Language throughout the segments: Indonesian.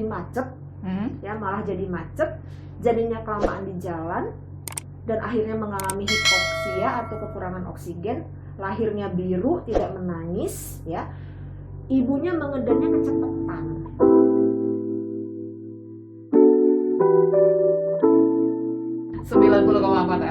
jadi macet, ya malah jadi macet, jadinya kelamaan di jalan, dan akhirnya mengalami hipoksia atau kekurangan oksigen, lahirnya biru, tidak menangis, ya, ibunya mengedannya kecepatan.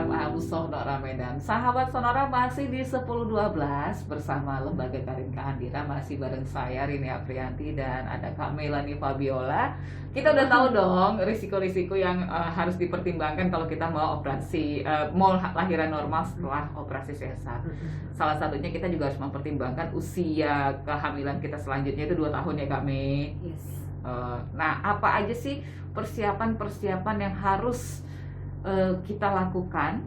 FM Sonora Medan. Sahabat Sonora masih di 1012 bersama Lembaga Karin Kahandira, masih bareng saya Rini Aprianti dan ada Kak Melanie Fabiola. Kita udah tahu dong risiko-risiko yang harus dipertimbangkan kalau kita mau operasi mau lahiran normal setelah operasi sesar. Salah satunya kita juga harus mempertimbangkan usia kehamilan kita selanjutnya itu 2 tahun ya Kak Mei. Yes. Nah, apa aja sih persiapan-persiapan yang harus kita lakukan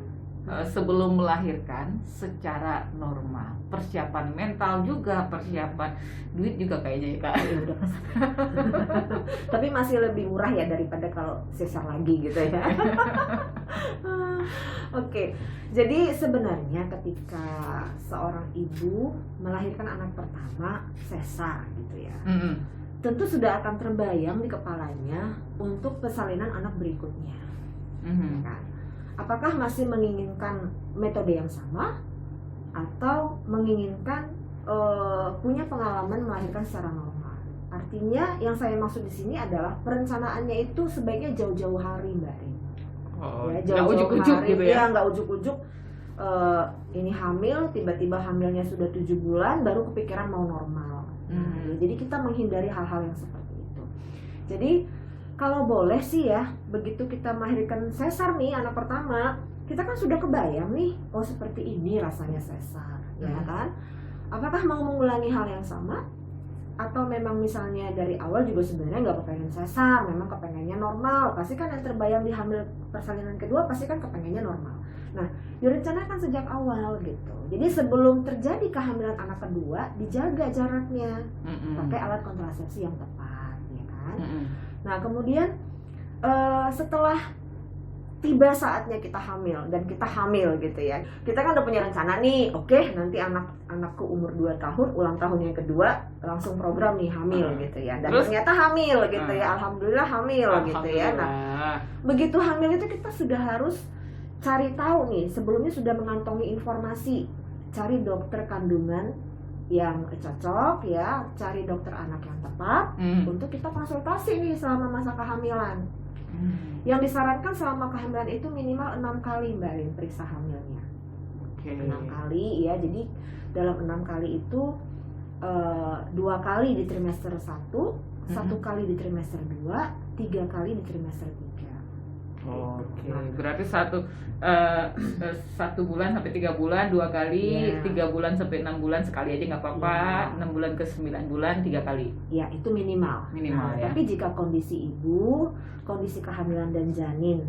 sebelum melahirkan secara normal? Persiapan mental juga, persiapan duit juga kayaknya ya Kak. Ya, udah pasti. Tapi masih lebih murah ya daripada kalau sesar lagi gitu ya. Oke, jadi sebenarnya ketika seorang ibu melahirkan anak pertama sesar gitu ya, tentu sudah akan terbayang di kepalanya untuk persalinan anak berikutnya. Kan? Apakah masih menginginkan metode yang sama atau menginginkan punya pengalaman melahirkan secara normal? Artinya yang saya maksud di sini adalah perencanaannya itu sebaiknya jauh-jauh hari, Mbak Rin. Ya, jauh-jauh ujuk-ujuk hari, gitu ya? Nggak ujuk-ujuk. Ini hamil, tiba-tiba hamilnya sudah 7 bulan, baru kepikiran mau normal. Jadi kita menghindari hal-hal yang seperti itu. Jadi kalau boleh sih ya, begitu kita melahirkan sesar nih anak pertama, kita kan sudah kebayang nih, oh seperti ini rasanya sesar, ya kan? Apakah mau mengulangi hal yang sama? Atau memang misalnya dari awal juga sebenarnya nggak kepengen sesar, memang kepengennya normal? Pasti kan yang terbayang di hamil persalinan kedua pasti kan kepengennya normal. Nah, direncanakan sejak awal gitu. Jadi sebelum terjadi kehamilan anak kedua, dijaga jaraknya, pakai alat kontrasepsi yang tepat, ya kan? Nah kemudian setelah tiba saatnya kita hamil dan kita hamil gitu ya, kita kan udah punya rencana nih, oke, nanti anakku umur 2 tahun, ulang tahun yang kedua langsung program nih hamil gitu ya, dan terus, ternyata hamil gitu ya, alhamdulillah hamil gitu ya. Nah begitu hamil itu kita sudah harus cari tahu nih, sebelumnya sudah mengantongi informasi, cari dokter kandungan yang cocok ya, cari dokter anak yang tepat untuk kita konsultasi nih selama masa kehamilan. Yang disarankan selama kehamilan itu minimal 6 kali Mbak Rin periksa hamilnya. 6 kali ya, jadi dalam 6 kali itu 2 kali di trimester 1, 1 kali di trimester 2, 3 kali di trimester 3. Oke, berarti 1 bulan sampai 3 bulan 2 kali, 3 bulan sampai 6 bulan sekali aja nggak apa-apa, 6 bulan ke 9 bulan 3 kali. Ya, itu minimal ya. Tapi jika kondisi ibu, kondisi kehamilan dan janin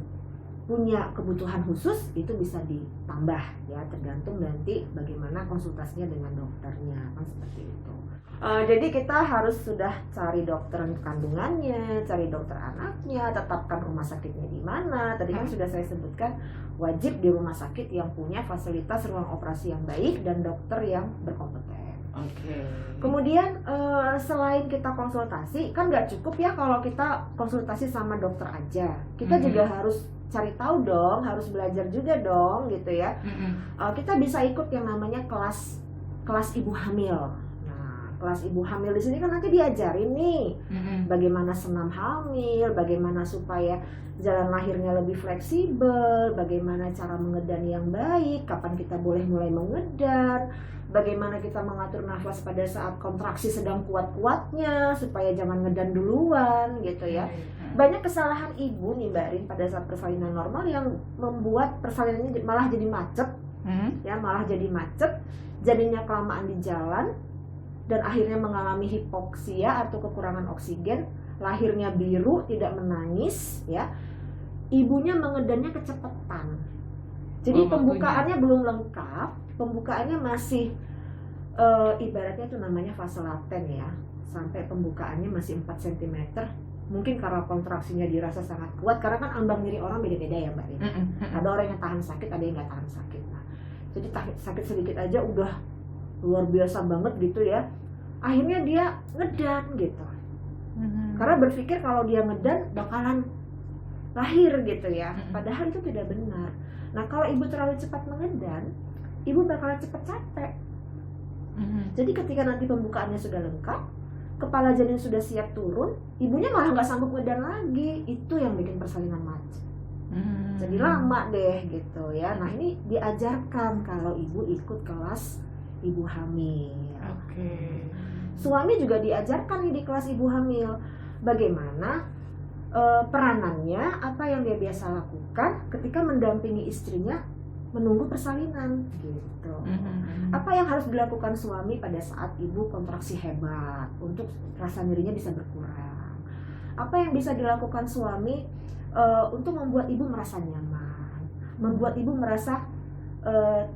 punya kebutuhan khusus, itu bisa ditambah ya, tergantung nanti bagaimana konsultasinya dengan dokternya, kan seperti itu. Jadi kita harus sudah cari dokter kandungannya, cari dokter anaknya, tetapkan rumah sakitnya di mana. Tadi kan sudah saya sebutkan, wajib di rumah sakit yang punya fasilitas ruang operasi yang baik dan dokter yang berkompeten. Kemudian selain kita konsultasi, kan nggak cukup ya kalau kita konsultasi sama dokter aja. Kita juga harus cari tahu dong, harus belajar juga dong gitu ya. Kita bisa ikut yang namanya kelas ibu hamil. Kelas ibu hamil di sini kan nanti diajarin nih bagaimana senam hamil, bagaimana supaya jalan lahirnya lebih fleksibel, bagaimana cara mengedan yang baik, kapan kita boleh mulai mengedan, bagaimana kita mengatur nafas pada saat kontraksi sedang kuat-kuatnya supaya jangan ngedan duluan gitu ya. Banyak kesalahan ibu nih Mbak Rin pada saat persalinan normal yang membuat persalinannya malah jadi macet, ya malah jadi macet, jadinya kelamaan di jalan, dan akhirnya mengalami hipoksia atau kekurangan oksigen, lahirnya biru, tidak menangis ya, ibunya mengedannya kecepatan. Jadi pembukaannya belum lengkap, pembukaannya masih ibaratnya itu namanya fase laten ya, sampai pembukaannya masih 4 cm. Mungkin karena kontraksinya dirasa sangat kuat, karena kan ambang nyeri orang beda-beda ya Mbak Rina. Ada orang yang tahan sakit, ada yang nggak tahan sakit. Nah, jadi sakit sedikit aja udah luar biasa banget gitu ya, akhirnya dia ngedan gitu. Karena berpikir kalau dia ngedan bakalan lahir gitu ya. Padahal itu tidak benar. Nah, kalau ibu terlalu cepat mengedan, ibu bakalan cepat capek. Jadi ketika nanti pembukaannya sudah lengkap, kepala janin sudah siap turun, ibunya malah nggak sanggup ngedan lagi. Itu yang bikin persalinan macet. Jadi lama deh gitu ya. Nah, ini diajarkan kalau ibu ikut kelas ibu hamil. Suami juga diajarkan nih di kelas ibu hamil bagaimana peranannya, apa yang dia biasa lakukan ketika mendampingi istrinya menunggu persalinan gitu. Apa yang harus dilakukan suami pada saat ibu kontraksi hebat untuk rasa nyerinya bisa berkurang. Apa yang bisa dilakukan suami untuk membuat ibu merasa nyaman, membuat ibu merasa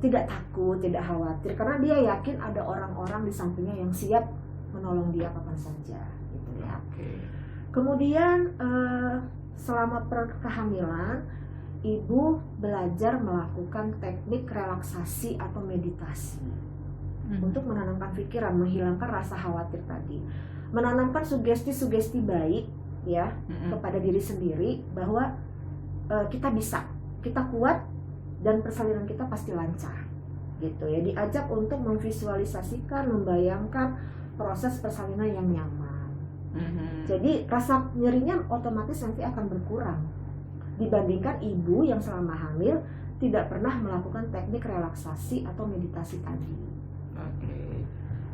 tidak takut, tidak khawatir, karena dia yakin ada orang-orang di sampingnya yang siap menolong dia kapan saja gitu ya. Kemudian selama kehamilan, ibu belajar melakukan teknik relaksasi atau meditasi untuk menenangkan pikiran, menghilangkan rasa khawatir tadi, menanamkan sugesti-sugesti baik ya kepada diri sendiri bahwa kita bisa, kita kuat, dan persalinan kita pasti lancar gitu ya. Diajak untuk memvisualisasikan, membayangkan proses persalinan yang nyaman. Jadi rasa nyerinya otomatis nanti akan berkurang dibandingkan ibu yang selama hamil tidak pernah melakukan teknik relaksasi atau meditasi tadi.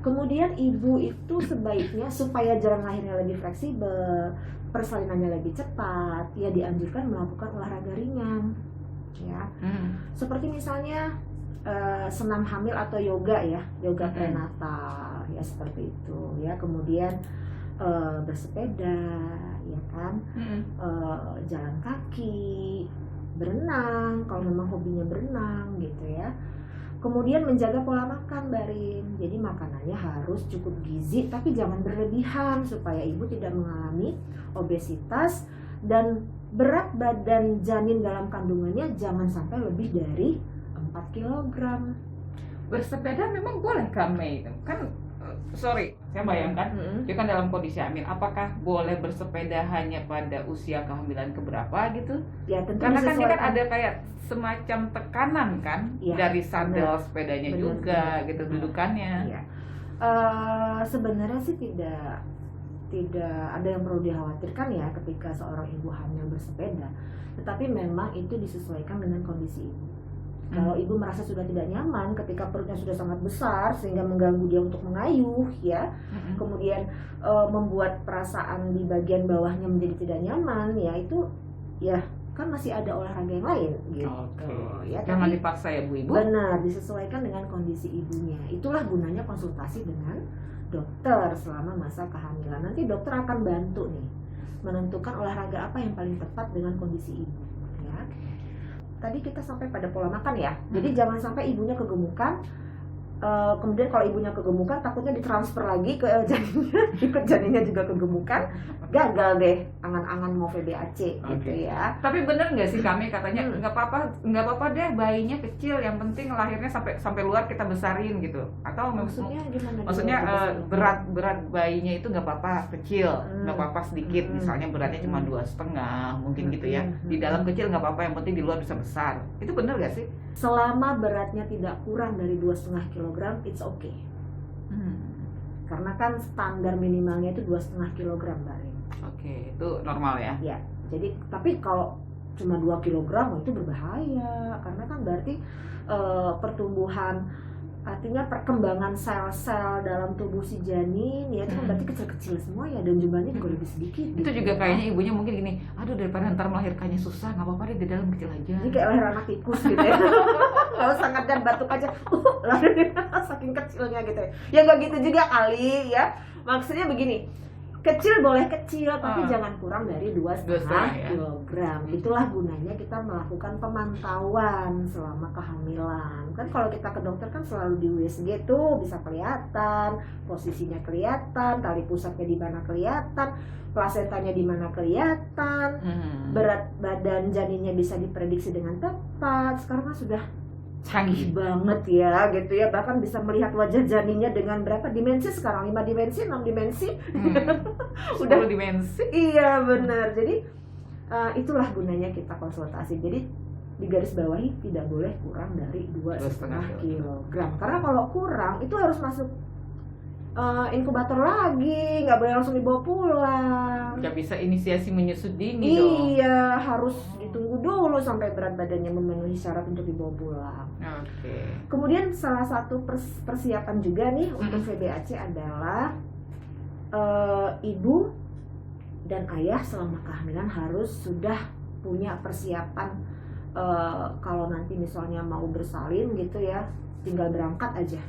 Kemudian ibu itu sebaiknya supaya jalan lahirnya lebih fleksibel, persalinannya lebih cepat, ya dianjurkan melakukan olahraga ringan ya. Seperti misalnya senam hamil atau yoga ya, yoga prenatal ya, seperti itu ya. Kemudian bersepeda ya kan, jalan kaki, berenang kalau memang hobinya berenang gitu ya. Kemudian menjaga pola makan, Mbak Rin. Jadi makanannya harus cukup gizi tapi jangan berlebihan supaya ibu tidak mengalami obesitas, dan berat badan janin dalam kandungannya jangan sampai lebih dari 4 kg. Bersepeda memang boleh Kak-Mei? Kan sorry, saya bayangkan dia kan dalam kondisi hamil, apakah boleh bersepeda hanya pada usia kehamilan keberapa gitu? Ya, tentu karena kan ini kan disesuaikan. ada kayak semacam tekanan kan Ya, dari sadel benar. sepedanya Benar, juga benar. gitu dudukannya. Ya. Sebenarnya sih tidak ada yang perlu dikhawatirkan ya ketika seorang ibu hamil bersepeda, tetapi memang itu disesuaikan dengan kondisi ibu. Kalau ibu merasa sudah tidak nyaman ketika perutnya sudah sangat besar sehingga mengganggu dia untuk mengayuh ya, kemudian membuat perasaan di bagian bawahnya menjadi tidak nyaman ya, itu ya kan masih ada olahraga yang lain gitu ya. Jangan Tapi dipaksa ya Bu Ibu. benar, disesuaikan dengan kondisi ibunya. Itulah gunanya konsultasi dengan dokter selama masa kehamilan. Nanti dokter akan bantu nih menentukan olahraga apa yang paling tepat dengan kondisi ibu ya. Tadi kita sampai pada pola makan ya. Jadi jangan sampai ibunya kegemukan, kemudian kalau ibunya kegemukan takutnya ditransfer lagi ke janinnya, ikut janinnya juga kegemukan, gagal deh angan-angan mau VBAC gitu ya. Tapi bener nggak sih kami katanya nggak apa-apa deh bayinya kecil, yang penting lahirnya sampai luar kita besarin gitu, atau Maksudnya gimana? maksudnya berat bayinya itu nggak apa-apa kecil, nggak apa-apa sedikit, misalnya beratnya cuma 2,5 mungkin gitu ya, di dalam kecil nggak apa-apa, yang penting di luar bisa besar. Itu bener nggak sih? Selama beratnya tidak kurang dari 2,5 kg, it's okay. Karena kan standar minimalnya itu 2,5 kg, Mbak Rin. Oke, itu normal ya? Ya, jadi tapi kalau cuma 2 kg itu berbahaya, karena kan berarti pertumbuhan, artinya perkembangan sel-sel dalam tubuh si janin ya itu kan berarti kecil-kecil semua ya, dan jumlahnya juga lebih sedikit. Itu gitu. juga kayaknya ibunya mungkin gini, aduh daripada ntar melahirkannya susah, nggak apa-apa deh di dalam kecil aja. Jadi kayak lahir anak tikus gitu ya. Nggak usah ngedan, batuk aja lahirnya saking kecilnya gitu ya. Ya nggak gitu juga kali ya. Maksudnya begini, kecil boleh kecil tapi jangan kurang dari 2,5 ya. kg. Itulah gunanya kita melakukan pemantauan selama kehamilan. Kan kalau kita ke dokter kan selalu di USG tuh bisa kelihatan, posisinya kelihatan, tali pusatnya di mana kelihatan, plasentanya di mana kelihatan, berat badan janinnya bisa diprediksi dengan tepat. Sekarang kan sudah canggih banget ya gitu ya, bahkan bisa melihat wajah janinnya dengan berapa dimensi sekarang, 5 dimensi, 6 dimensi. Udah dimensi. Iya benar. Jadi itulah gunanya kita konsultasi. Jadi di garis bawahi tidak boleh kurang dari 2,5 kilogram, karena kalau kurang itu harus masuk inkubator lagi, nggak boleh langsung dibawa pulang. Nggak bisa inisiasi menyusut dini dong. Iya, harus ditunggu dulu sampai berat badannya memenuhi syarat untuk dibawa pulang. Oke. Kemudian salah satu persiapan juga nih untuk VBAC adalah ibu dan ayah selama kehamilan harus sudah punya persiapan, kalau nanti misalnya mau bersalin gitu ya, tinggal berangkat aja.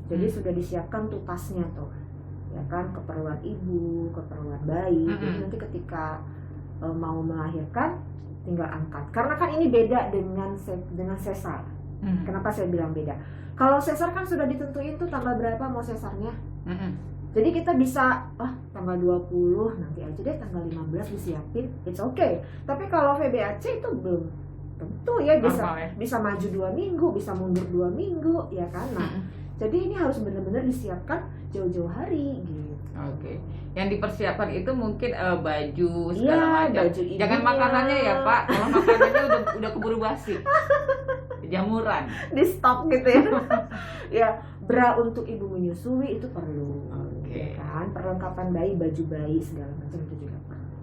Jadi sudah disiapkan tuh tasnya tuh, ya kan, keperluan ibu, keperluan bayi. Jadi nanti ketika mau melahirkan tinggal angkat. Karena kan ini beda dengan sesar. Kenapa saya bilang beda? Kalau sesar kan sudah ditentuin tuh tanggal berapa mau sesarnya. Jadi kita bisa tanggal 20 nanti aja deh, tanggal 15 disiapin, it's okay. Tapi kalau VBAC itu belum tentu ya, bisa maju 2 minggu, bisa mundur 2 minggu, ya kan. Nah, jadi ini harus benar-benar disiapkan jauh-jauh hari gitu. Oke. Yang dipersiapkan itu mungkin baju segala macam. Baju ibunya. Jangan makanannya ya Pak. Kalau makanannya udah keburu basi. Jamuran. Di stok gitu ya. Ya, bra untuk ibu menyusui itu perlu. Oke. Ya kan, perlengkapan bayi, baju bayi segala macam itu juga perlu.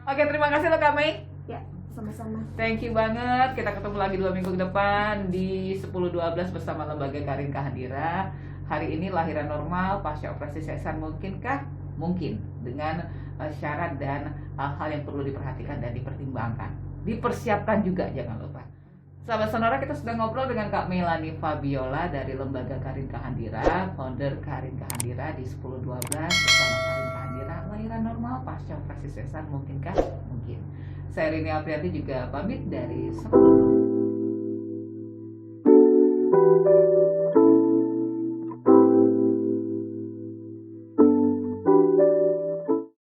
Oke, terima kasih loh Kak Mei. Ya, sama-sama. Thank you banget. Kita ketemu lagi 2 minggu ke depan di 10.12 bersama Lembaga Karin Kahandira. Hari ini lahiran normal pasca operasi sesar mungkinkah? Mungkin, dengan syarat dan hal-hal yang perlu diperhatikan dan dipertimbangkan. Dipersiapkan juga, jangan lupa. Sahabat Sonora, kita sudah ngobrol dengan Kak Melanie Fabiola dari Lembaga Karin Kahandira, founder Karin Kahandira di 10.12 bersama Karin Kahandira. Lahiran normal pasca operasi sesar mungkinkah? Mungkin. Saya Rini Aprianti juga pamit dari 10.